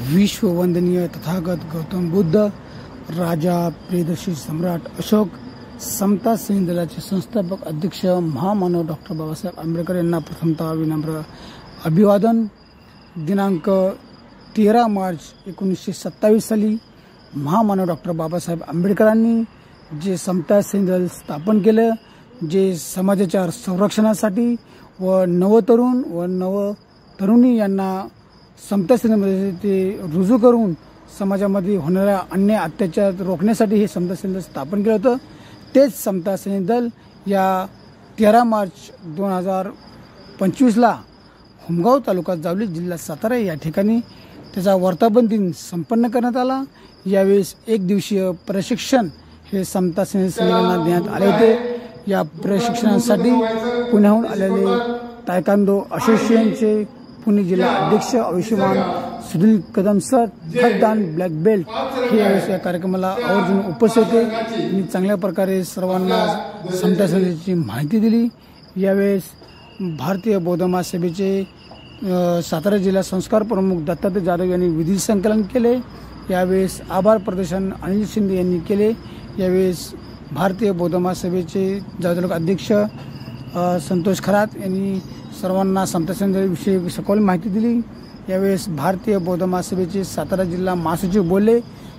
विश्ववंदनीय तथागत गौतम बुद्ध, राजा प्रियदर्शी सम्राट अशोक, समता सैनिक दलाचे संस्थापक अध्यक्ष महामानव डॉक्टर बाबासाहेब आंबेडकर यांना प्रथमतः विनम्र अभिवादन। दिनांक 13 मार्च 1927 साली महामानव डॉक्टर बाबासाहेब आंबेडकरांनी जे समता सैनिक दल स्थापन केलं, जे समाजाच्या संरक्षणासाठी व नवतरुण व नवतरुणी यांना समता सैनिकांमध्ये ते रुजू करून समाजामध्ये होणाऱ्या अन्याय अत्याचार रोखण्यासाठी हे समता सैनिक दल स्थापन केलं होतं। तेच समता सैनिक दल या 13 मार्च 2025ला हुमगाव तालुका जावली जिल्हा सातारा या ठिकाणी त्याचा वर्धापन दिन संपन्न करण्यात आला। यावेळेस एक दिवसीय प्रशिक्षण हे समता सैनिकांना देण्यात आले होते। या प्रशिक्षणासाठी पुण्याहून आलेले तायकांदो असोसिएशनचे पुणे जिल्हा अध्यक्ष आयुष्यमान सुनील कदम सर, हकदान ब्लॅक बेल्ट हे यावेळेस या कार्यक्रमाला आवर्जून उपस्थित होते आणि चांगल्या प्रकारे सर्वांना समता सैनिकांची माहिती दिली। यावेळेस भारतीय बौद्ध महासभेचे सातारा जिल्हा संस्कार प्रमुख दत्तात्रय जाधव यांनी विधी संकलन केले। यावेळेस आभार प्रदर्शन अनिल शिंदे यांनी केले। यावेळेस भारतीय बौद्ध महासभेचे जाधव अध्यक्ष संतोष खरात यांनी सर्वांना समता सैनिक दलाविषयी सखोल माहिती दिली। यावेळेस भारतीय बौद्ध महासभेचे सातारा जिल्हा महासचिव बोलले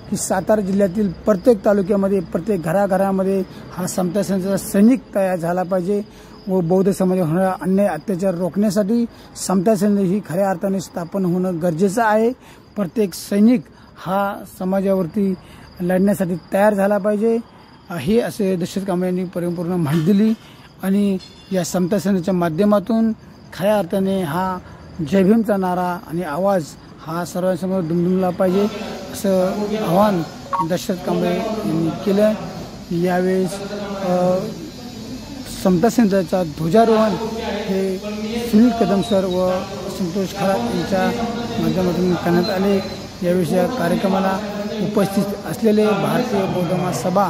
की सातारा जिल्ह्यातील प्रत्येक तालुक्यामध्ये प्रत्येक घराघरामध्ये हा समता सैनिकांचा सैनिक तयार झाला पाहिजे व बौद्ध समाजावर होणारा अन्याय अत्याचार रोखण्यासाठी समता सैनिक ही खऱ्या अर्थाने स्थापन होणं गरजेचं आहे। प्रत्येक सैनिक हा समाजावरती लढण्यासाठी तयार झाला पाहिजे हे असे दशरथ कांबळे यांनी परिपूर्ण माहिती दिली आणि या समता सैनिकांच्या माध्यमातून खऱ्या अर्थाने हा जय भीमचा नारा आणि आवाज हा सर्वांसमोर दुमदुमला पाहिजे असं आवाहन दशरथ कांबळे यांनी केलं। यावेळेस समता सैनिक दलाचा ध्वजारोहण हे सुनील कदम सर व संतोष खरात यांच्या माध्यमातून करण्यात आले। यावेळेस या कार्यक्रमाला उपस्थित असलेले भारतीय बौद्ध महासभा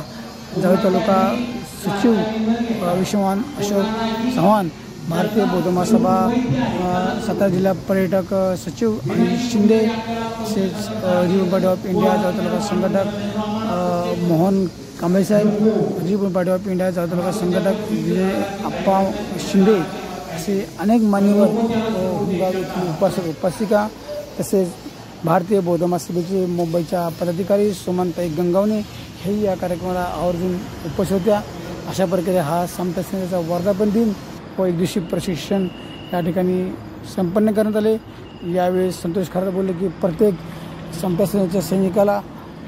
जावळी तालुका सचिव विश्वमान अशोक चव्हाण, भारतीय बौद्ध महासभा सातारा जिल्हा पर्यटक सचिव अनिल शिंदे, तसेच Republican Party of India Javali तालुका संघटक मोहन कांबळे साहेब, Republican Party of India Javali तालुका संघटक विजय आप्पा शिंदे असे अनेक मान्यवर हुमगाव येथील उपासिका, तसेच भारतीय बौद्ध महासभेचे मुंबईच्या पदाधिकारी सुमनताई गंगावणे हे या कार्यक्रमाला आवर्जून उपस्थित होत्या। अशा प्रकारे हा समता सैनिकांचा वर्धापन दिन व एक दिवसीय प्रशिक्षण या ठिकाणी संपन्न करण्यात आले। यावेळेस संतोष खरात बोलले की प्रत्येक समता सैनिकाच्या सैनिकाला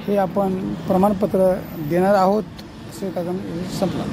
हे आपण प्रमाणपत्र देणार आहोत असे कार्यक्रम संपला।